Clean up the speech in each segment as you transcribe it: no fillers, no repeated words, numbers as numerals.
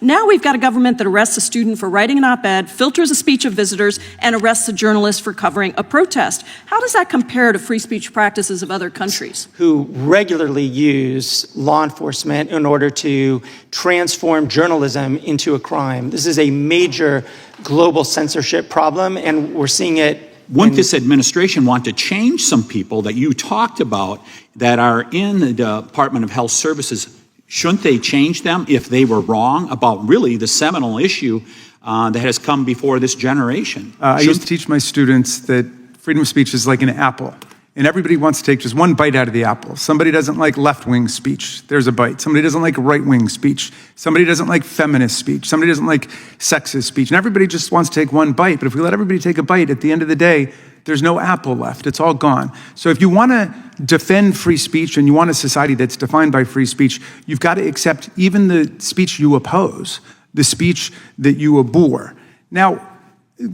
Now we've got a government that arrests a student for writing an op-ed, filters a speech of visitors, and arrests a journalist for covering a protest. How does that compare to free speech practices of other countries? Who regularly use law enforcement in order to transform journalism into a crime. This is a major global censorship problem, and we're seeing it. Wouldn't this administration want to change some people that you talked about that are in the Department of Health Services? Shouldn't they change them if they were wrong about really the seminal issue that has come before this generation? I used to teach my students that freedom of speech is like an apple, and everybody wants to take just one bite out of the apple. Somebody doesn't like left-wing speech. There's a bite. Somebody doesn't like right-wing speech. Somebody doesn't like feminist speech. Somebody doesn't like sexist speech. And everybody just wants to take one bite. But if we let everybody take a bite, at the end of the day, there's no apple left. It's all gone. So if you want to defend free speech and you want a society that's defined by free speech, you've got to accept even the speech you oppose, the speech that you abhor. Now,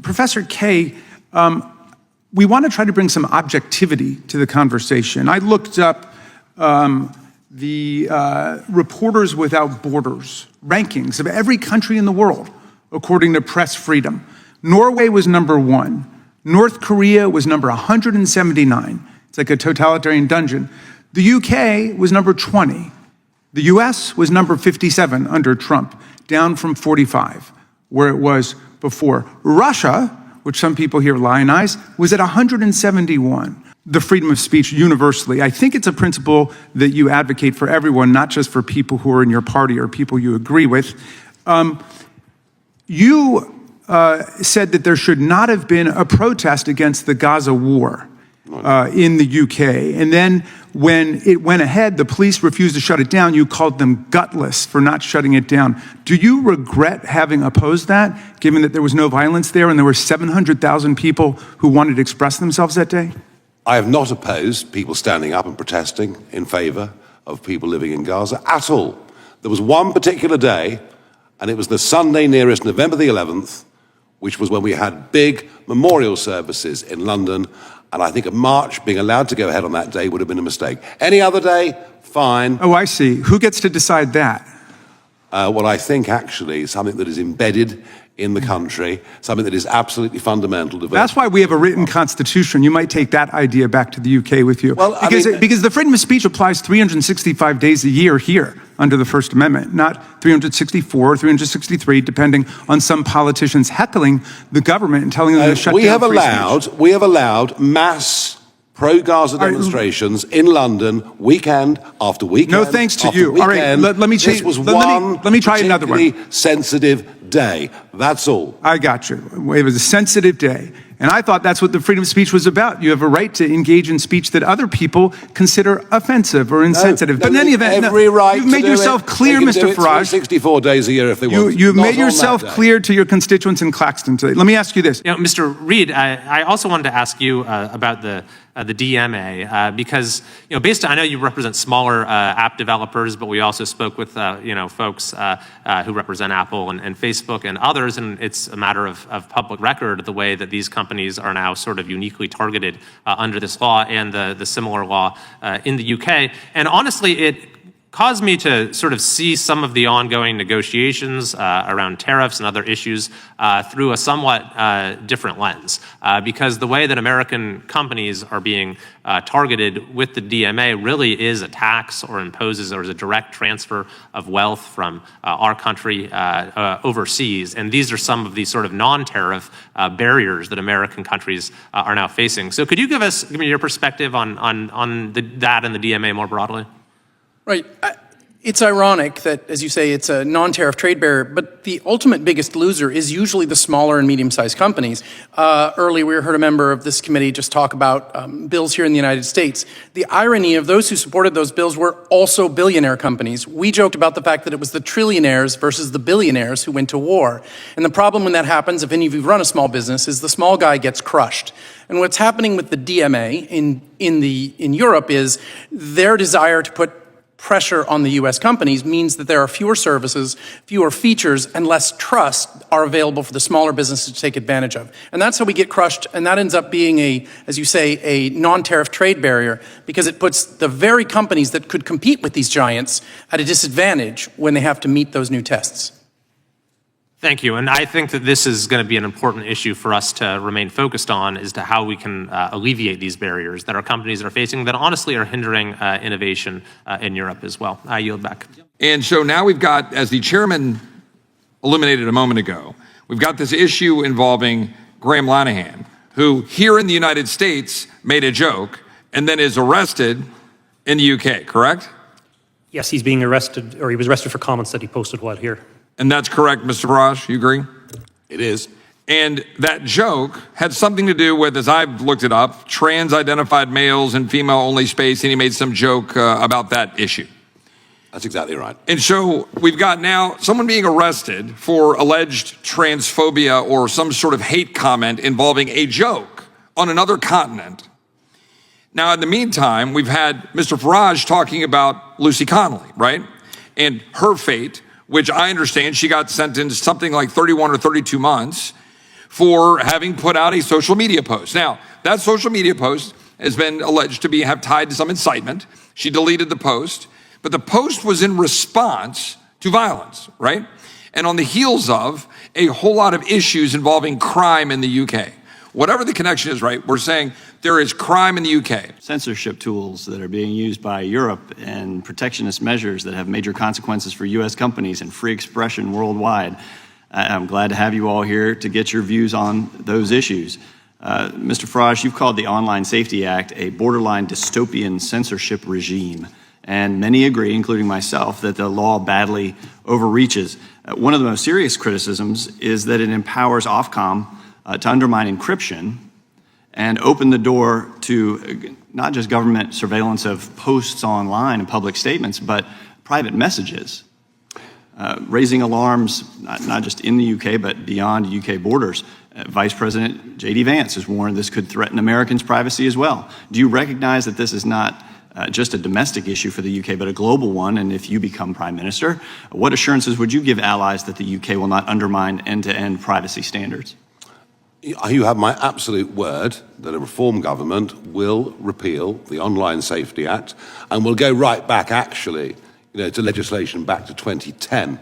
Professor Kay, we want to try to bring some objectivity to the conversation. I looked up the Reporters Without Borders rankings of every country in the world, according to press freedom. Norway was number 1. North Korea was number 179. It's like a totalitarian dungeon. The UK was number 20. The US was number 57 under Trump, down from 45, where it was before. Russia, which some people here lionize, was at 171. The freedom of speech universally. I think it's a principle that you advocate for everyone, not just for people who are in your party or people you agree with. You said that there should not have been a protest against the Gaza war in the UK. And then when it went ahead, the police refused to shut it down. You called them gutless for not shutting it down. Do you regret having opposed that, given that there was no violence there and there were 700,000 people who wanted to express themselves that day? I have not opposed people standing up and protesting in favor of people living in Gaza at all. There was one particular day, and it was the Sunday nearest November the 11th, which was when we had big memorial services in London, and I think a march being allowed to go ahead on that day would have been a mistake. Any other day, fine. Oh, I see. Who gets to decide that? Well, I think actually something that is embedded in the country, something that is absolutely fundamental to. That's why we have a written constitution. You might take that idea back to the UK with you. Well, because the freedom of speech applies 365 days a year here under the First Amendment, not 364 or 363, depending on some politicians heckling the government and telling them to shut down free speech. We have allowed mass pro-Gaza demonstrations in London, weekend after weekend. No thanks to you. All right, let me change. This was let me try another one. Sensitive day. That's all. I got you. It was a sensitive day. And I thought that's what the freedom of speech was about. You have a right to engage in speech that other people consider offensive or insensitive. But in any event, you've made yourself clear, Mr. Farage. 64 days a year if they want. You've made yourself clear to your constituents in Claxton today. Let me ask you this. Mr. Reed, I also wanted to ask you about the DMA because based on, I know you represent smaller app developers, but we also spoke with folks who represent Apple and Facebook and others, and it's a matter of public record the way that these companies are now sort of uniquely targeted under this law and the similar law in the UK. And honestly, it caused me to sort of see some of the ongoing negotiations around tariffs and other issues through a somewhat different lens. Because the way that American companies are being targeted with the DMA really is a tax or imposes or is a direct transfer of wealth from our country overseas. And these are some of the sort of non-tariff barriers that American countries are now facing. So could you give me your perspective on that and the DMA more broadly? Right. It's ironic that, as you say, it's a non-tariff trade barrier, but the ultimate biggest loser is usually the smaller and medium-sized companies. Earlier, we heard a member of this committee just talk about bills here in the United States. The irony of those who supported those bills were also billionaire companies. We joked about the fact that it was the trillionaires versus the billionaires who went to war. And the problem when that happens, if any of you run a small business, is the small guy gets crushed. And what's happening with the DMA in Europe is their desire to put pressure on the U.S. companies means that there are fewer services, fewer features, and less trust are available for the smaller businesses to take advantage of. And that's how we get crushed, and that ends up being as you say, a non-tariff trade barrier because it puts the very companies that could compete with these giants at a disadvantage when they have to meet those new tests. Thank you. And I think that this is going to be an important issue for us to remain focused on, as to how we can alleviate these barriers that our companies are facing that honestly are hindering innovation in Europe as well. I yield back. And so now we've got, as the chairman illuminated a moment ago, we've got this issue involving Graham Lanahan, who here in the United States made a joke and then is arrested in the UK, correct? Yes, he's being arrested, or he was arrested for comments that he posted while here. And that's correct, Mr. Farage, you agree? It is. And that joke had something to do with, as I've looked it up, trans-identified males in female-only space, and he made some joke about that issue. That's exactly right. And so we've got now someone being arrested for alleged transphobia or some sort of hate comment involving a joke on another continent. Now, in the meantime, we've had Mr. Farage talking about Lucy Connolly, right? And her fate, which I understand she got sentenced something like 31 or 32 months for having put out a social media post. Now, that social media post has been alleged to have tied to some incitement. She deleted the post, but the post was in response to violence, right? And on the heels of a whole lot of issues involving crime in the UK. Whatever the connection is, right, we're saying there is crime in the UK. Censorship tools that are being used by Europe and protectionist measures that have major consequences for U.S. companies and free expression worldwide. I'm glad to have you all here to get your views on those issues. Mr. Farage, you've called the Online Safety Act a borderline dystopian censorship regime. And many agree, including myself, that the law badly overreaches. One of the most serious criticisms is that it empowers Ofcom to undermine encryption and open the door to not just government surveillance of posts online and public statements, but private messages, raising alarms not just in the UK, but beyond UK borders. Vice President J.D. Vance has warned this could threaten Americans' privacy as well. Do you recognize that this is not just a domestic issue for the UK, but a global one? And if you become Prime Minister, what assurances would you give allies that the UK will not undermine end-to-end privacy standards? You have my absolute word that a reform government will repeal the Online Safety Act and will go right back, actually, to legislation back to 2010,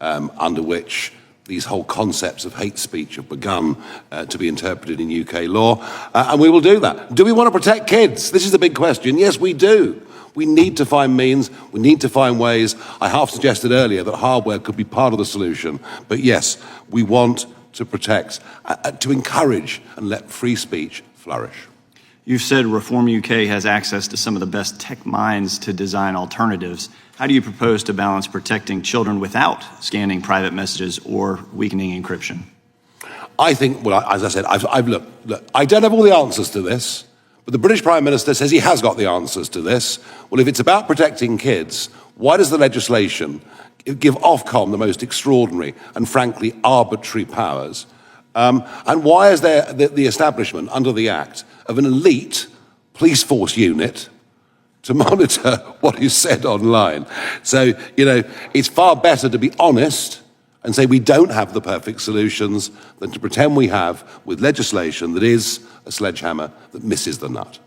under which these whole concepts of hate speech have begun to be interpreted in UK law, and we will do that. Do we want to protect kids? This is the big question. Yes, we do. We need to find means, we need to find ways. I half suggested earlier that hardware could be part of the solution, but yes, we want to protect, to encourage and let free speech flourish. You've said Reform UK has access to some of the best tech minds to design alternatives. How do you propose to balance protecting children without scanning private messages or weakening encryption? I think, well, as I said, look, I don't have all the answers to this, but the British Prime Minister says he has got the answers to this. Well, if it's about protecting kids, why does the legislation give Ofcom the most extraordinary and frankly arbitrary powers? And why is there the establishment under the Act of an elite police force unit to monitor what is said online? So, it's far better to be honest and say we don't have the perfect solutions than to pretend we have with legislation that is a sledgehammer that misses the nut.